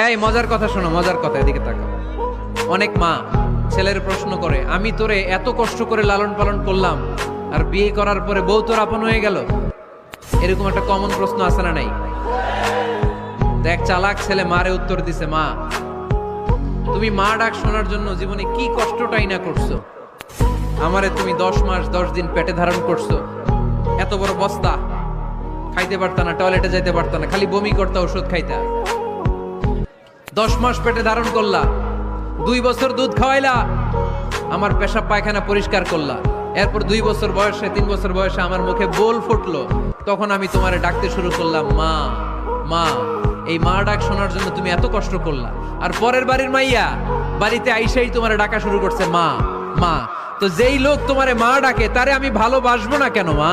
এই মজার কথা শোনো, মজার কথা, এদিকে তাকাও। অনেক মা ছেলের প্রশ্ন করে, আমি তোরে এত কষ্ট করে লালন পালন করলাম, আর বিয়ে করার পরে বউ তোর আপন হয়ে গেল। এরকম একটা কমন প্রশ্ন আছে না নাই? দেখ, চালাক ছেলে মারে উত্তর দিছে, মা তুমি মা ডাক শোনার জন্য জীবনে কি কষ্টটাই না করছো। আমারে তুমি 10 মাস 10 দিন পেটে ধারণ করছো, এত বড় বস্তা, খাইতে পারতা না, টয়লেটে যাইতে পারতা না, খালি বমি করতা, ওষুধ খাইতা। 10 মাস পেটে ধারণ করলা, 2 বছর দুধ খাওয়াইলা, আমার পেশাব পায়খানা পরিষ্কার করলা। এরপর 2 বছর বয়সে 3 বছর বয়সে আমার মুখে বোল ফুটলো, তখন আমি তোমারে ডাকতে শুরু করলাম মা মা। এই মা ডাক শোনার জন্য তুমি এত কষ্ট করলা, আর পরের বাড়ির মাইয়া বাড়িতে আইসাই তোমারে ডাকা শুরু করছে মা মা। তো যেই লোক তোমারে মা ডাকে, তারে আমি ভালোবাসবো না কেন মা?